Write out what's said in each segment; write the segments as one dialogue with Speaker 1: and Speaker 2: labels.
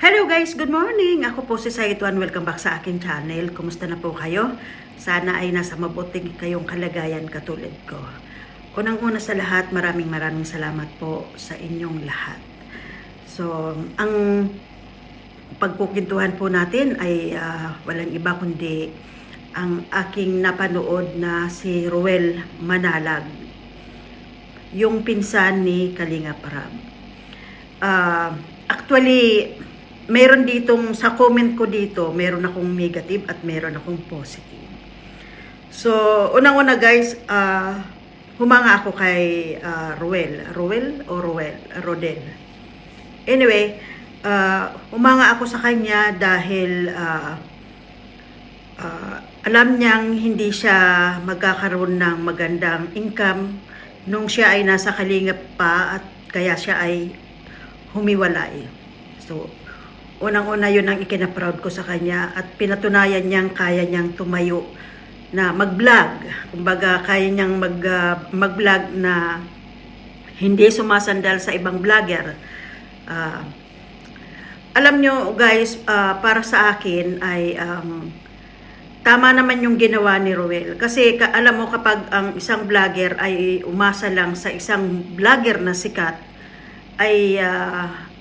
Speaker 1: Hello guys, good morning! Ako po si Saituan. Welcome back sa aking channel. Kumusta na po kayo? Sana ay nasa mabuting kayong kalagayan katulad ko. Unang-una sa lahat, maraming salamat po sa inyong lahat. So, ang pagkukintuhan po natin ay walang iba kundi ang aking napanood na si Ruel Manalag, yung pinsan ni Kalinga Prab. Actually, meron ditong, sa comment ko dito, meron akong negative at meron akong positive. So, unang-una guys, humanga ako kay Rodel. Anyway, humanga ako sa kanya dahil alam niyang hindi siya magkakaroon ng magandang income nung siya ay nasa Kalingap pa at kaya siya ay humiwalay. So, unang-una yun ang ikinaproud ko sa kanya at pinatunayan niyang kaya niyang tumayo na mag-vlog. Kumbaga, kaya niyang mag-vlog na hindi sumasandal sa ibang vlogger. Alam nyo guys, para sa akin ay tama naman yung ginawa ni Ruel. Kasi alam mo kapag ang isang vlogger ay umasa lang sa isang vlogger na sikat, ay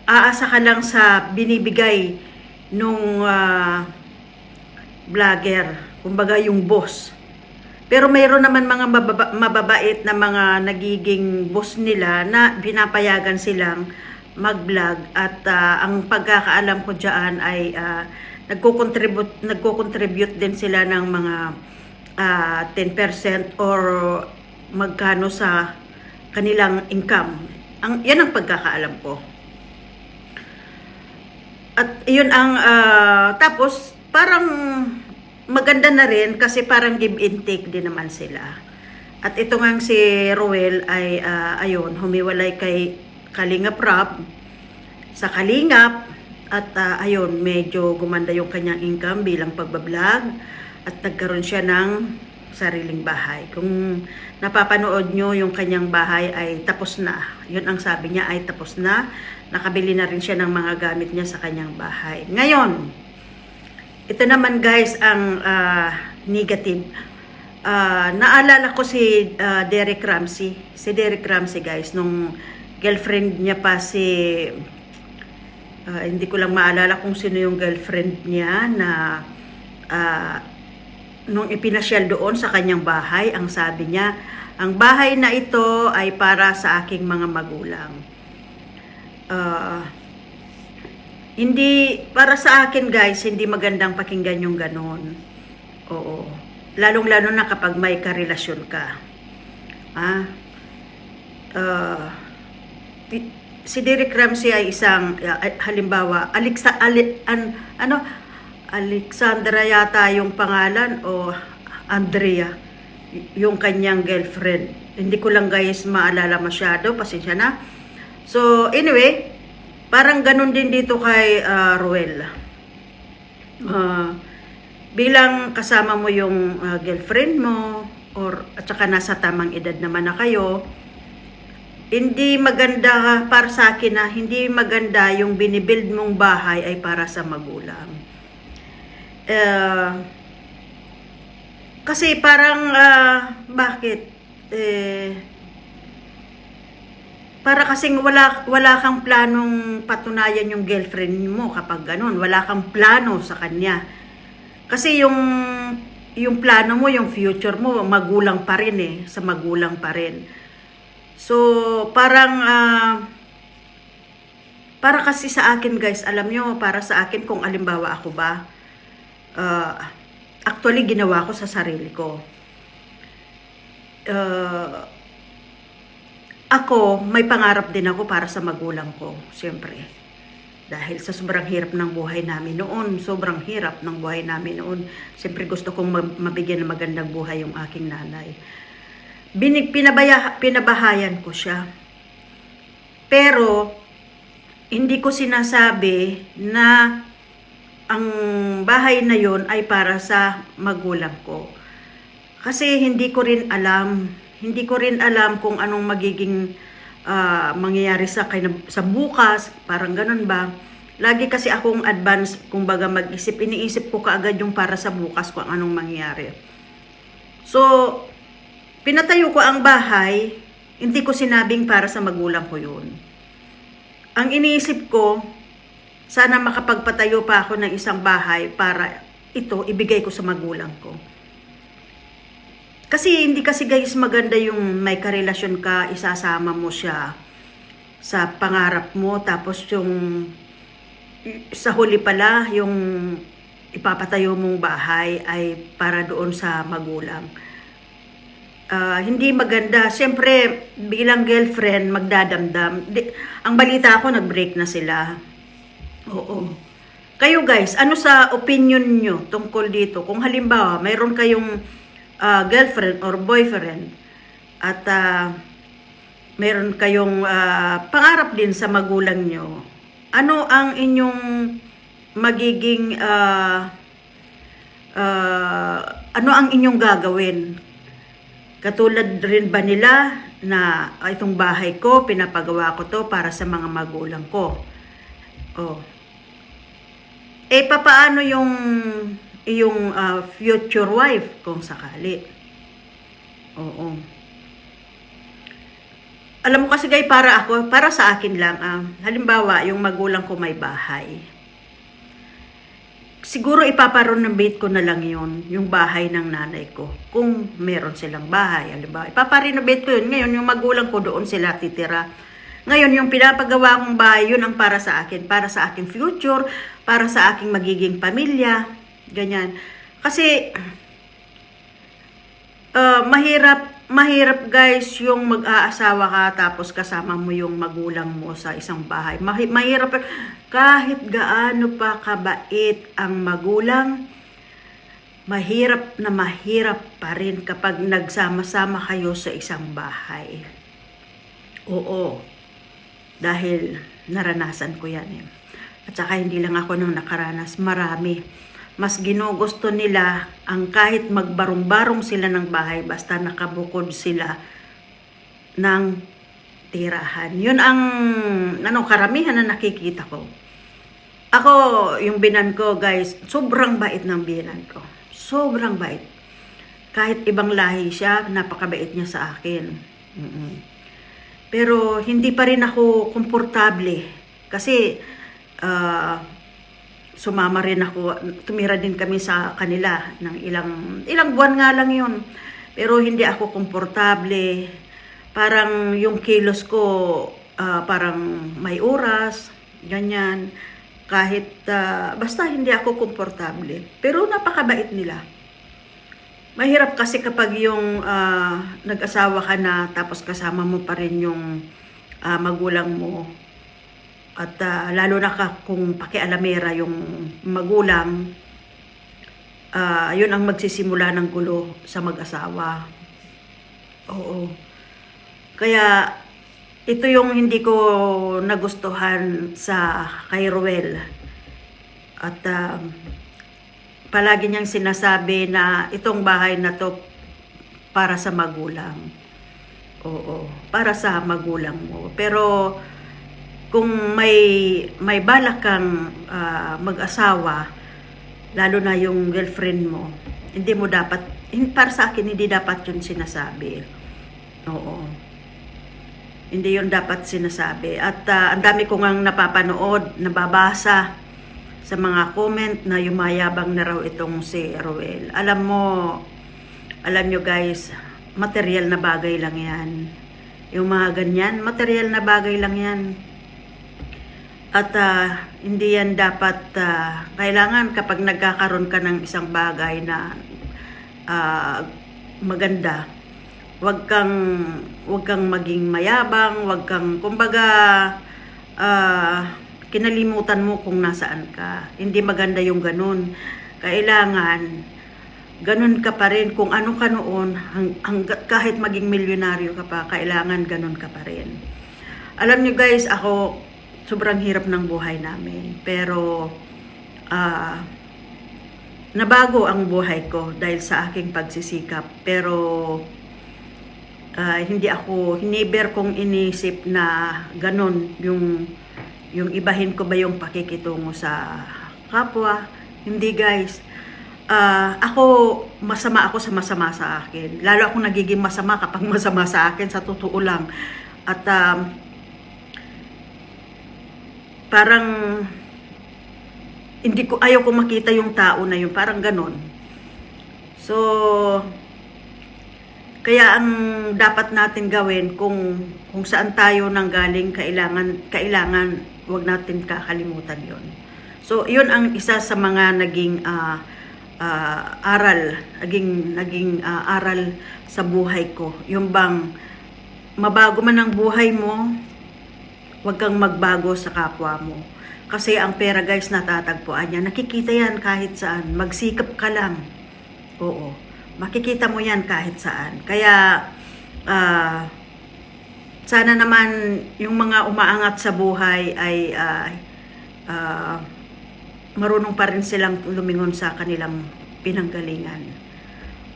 Speaker 1: aasa ka lang sa binibigay nung vlogger, kumbaga yung boss. Pero mayroon naman mga mababait na mga nagiging boss nila na pinapayagan silang mag-vlog at ang pagkakaalam ko diyan ay nagko-contribute din sila ng mga 10% or magkano sa kanilang income. Yan ang pagkakaalam ko. At yun ang tapos parang maganda na rin kasi parang give and take din naman sila. At ito ngang si Ruel ay ayun, humiwalay kay Kalinga Prab sa Kalingap at ayun, medyo gumanda yung kanyang income bilang pagbablog at nagkaroon siya ng sariling bahay. Kung napapanood nyo, yung kanyang bahay ay tapos na. Yun ang sabi niya ay tapos na. Nakabili na rin siya ng mga gamit niya sa kanyang bahay. Ngayon, ito naman guys ang negative. Naalala ko si Derek Ramsey. Si Derek Ramsey guys, nung girlfriend niya pa si... hindi ko lang maalala kung sino yung girlfriend niya na nung ipinasyal doon sa kanyang bahay, ang sabi niya, ang bahay na ito ay para sa aking mga magulang. Hindi, para sa akin guys, hindi magandang pakinggan yung ganon. Oo. Lalong-lalo na kapag may karelasyon ka. Si Derek Ramsey ay isang, halimbawa, Alexandra yata yung pangalan o Andrea, yung kanyang girlfriend. Hindi ko lang guys maalala masyado, pasensya na. So anyway, parang ganun din dito kay Ruel. Bilang kasama mo yung girlfriend mo at saka nasa tamang edad naman na kayo, hindi maganda para sa akin na hindi maganda yung binibuild mong bahay ay para sa magulang. Kasi parang bakit para kasing wala kang planong patunayan yung girlfriend mo kapag ganun, wala kang plano sa kanya. Kasi yung plano mo, yung future mo, magulang pa rin sa magulang pa rin. So parang para kasi sa akin guys, alam nyo, para sa akin kung alimbawa ako ba, actually ginawa ko sa sarili ko. Ako, may pangarap din ako para sa magulang ko, siyempre. Dahil sa sobrang hirap ng buhay namin noon, siyempre gusto kong mabigyan ng magandang buhay yung aking nanay. Pinabahayan ko siya. Pero, hindi ko sinasabi na ang bahay na yon ay para sa magulang ko. Kasi hindi ko rin alam kung anong magiging mangyayari sa bukas, parang ganun ba. Lagi kasi akong advance, kumbaga mag-isip, iniisip ko kaagad yung para sa bukas kung anong mangyayari. So, pinatayo ko ang bahay, hindi ko sinabing para sa magulang ko yun. Ang iniisip ko, sana makapagpatayo pa ako ng isang bahay para ito ibigay ko sa magulang ko. Kasi hindi kasi guys maganda yung may karelasyon ka, isasama mo siya sa pangarap mo, tapos yung sa huli pala, yung ipapatayo mong bahay ay para doon sa magulang. Hindi maganda. Siyempre, bilang girlfriend, magdadamdam. Ang balita ko, nag-break na sila. Oo. Kayo guys, ano sa opinion nyo tungkol dito? Kung halimbawa, mayroon kayong girlfriend or boyfriend at mayroon kayong pangarap din sa magulang nyo, ano ang inyong magiging ano ang inyong gagawin? Katulad rin ba nila na itong bahay ko, pinapagawa ko to para sa mga magulang ko? Oh. Papaano yung iyong future wife kung sakali? Oo. Alam mo kasi guys, para sa akin lang, halimbawa, yung magulang ko may bahay. Siguro ipaparenovate ko na lang yung bahay ng nanay ko. Kung meron silang bahay, halimbawa, ipaparenovate ko yun. Ngayon, yung magulang ko doon sila titira. Ngayon, yung pinapagawa kong bahay, yun ang para sa aking future, para sa aking magiging pamilya, ganyan. Kasi, mahirap guys yung mag-aasawa ka tapos kasama mo yung magulang mo sa isang bahay. Mahirap kahit gaano pa kabait ang magulang, mahirap na mahirap pa rin kapag nagsama-sama kayo sa isang bahay. Oo. Dahil naranasan ko yan eh. At saka hindi lang ako nang nakaranas, marami. Mas ginugusto nila ang kahit magbarong-barong sila ng bahay basta nakabukod sila ng tirahan. Yun ang karamihan na nakikita ko. Ako, yung binan ko guys, sobrang bait ng binan ko. Sobrang bait. Kahit ibang lahi siya, napakabait niya sa akin. Pero hindi pa rin ako komportable. Kasi sumama rin ako, tumira din kami sa kanila ng ilang buwan nga lang yun. Pero hindi ako komportable. Parang yung kilos ko, parang may oras, ganyan. Kahit, basta hindi ako komportable. Pero napakabait nila. Mahirap kasi kapag yung nag-asawa ka na, tapos kasama mo pa rin yung magulang mo. At lalo na kung pakialamera yung magulang, yun ang magsisimula ng gulo sa mag-asawa. Oo. Kaya ito yung hindi ko nagustuhan sa kay Ruel. At palagi niyang sinasabi na itong bahay na to para sa magulang. Oo, para sa magulang mo. Pero kung may balak kang mag-asawa, lalo na yung girlfriend mo, hindi mo dapat, para sa akin, hindi dapat yun sinasabi. Oo. Hindi yun dapat sinasabi. At ang dami ko ngang napapanood, nababasa sa mga comment na yumayabang na raw itong si Ruel. Alam nyo guys, material na bagay lang yan. Yung mga ganyan, material na bagay lang yan. At hindi yan dapat, kailangan kapag nagkakaroon ka ng isang bagay na maganda, wag kang maging mayabang, wag kang, kumbaga, kinalimutan mo kung nasaan ka. Hindi maganda yung ganun. Kailangan, ganun ka pa rin. Kung ano ka noon, kahit maging milyonaryo ka pa, kailangan ganun ka pa rin. Alam nyo guys, ako, sobrang hirap ng buhay namin. Pero, nabago ang buhay ko dahil sa aking pagsisikap. Pero, never kong inisip na ganun yung yung ibahin ko ba yung pakikitungo sa kapwa? Hindi guys. Ako, masama ako sa masama sa akin. Lalo akong nagiging masama kapag masama sa akin, sa totoo lang. At parang ayaw ko makita yung tao na yun, parang ganon. So, kaya ang dapat natin gawin kung saan tayo nanggaling, kailangan wag natin kakalimutan yon. So, yun ang isa sa mga naging aral sa buhay ko. Yung bang mabago man ang buhay mo, wag kang magbago sa kapwa mo. Kasi ang pera guys, natatagpuan yan. Nakikita yan kahit saan. Magsikap ka lang. Oo. Makikita mo yan kahit saan. Kaya, sana naman yung mga umaangat sa buhay ay marunong pa rin silang lumingon sa kanilang pinanggalingan.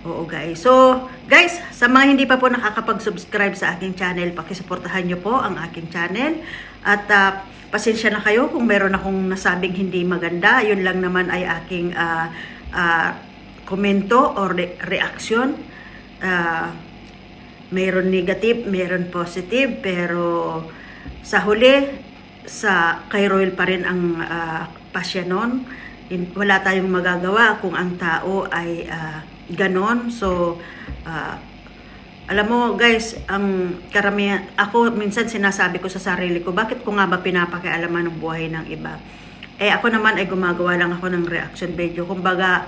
Speaker 1: Oo guys. So, guys, sa mga hindi pa po nakakapag-subscribe sa aking channel, pakisuportahan nyo po ang aking channel. At pasensya na kayo kung meron akong nasabing hindi maganda. Yun lang naman ay aking komento or reaksyon. Mayroon negative, mayroon positive, pero sa huli, kay Roel pa rin ang pasya nun. Wala tayong magagawa kung ang tao ay ganon. So, alam mo guys, ang karamihan, ako minsan sinasabi ko sa sarili ko, bakit ko nga ba pinapakialaman ng buhay ng iba? Ako naman ay gumagawa lang ako ng reaction video. Kumbaga,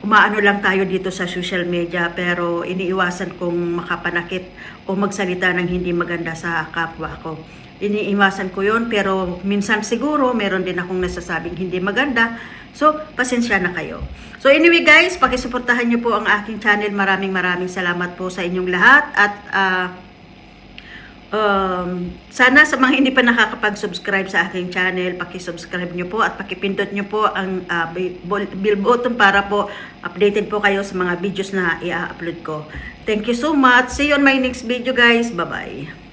Speaker 1: umaano lang tayo dito sa social media, pero iniiwasan kong makapanakit o magsalita ng hindi maganda sa kapwa ko. Iniiwasan ko yon, pero minsan siguro meron din akong nasasabing hindi maganda. So, pasensya na kayo. So, anyway guys, pakisuportahan nyo po ang aking channel. Maraming salamat po sa inyong lahat. At sana sa mga hindi pa nakakapag-subscribe sa aking channel, pakisubscribe nyo po at pakipindot nyo po ang bell button para po updated po kayo sa mga videos na i-upload ko. Thank you so much. See you on my next video guys. Bye-bye.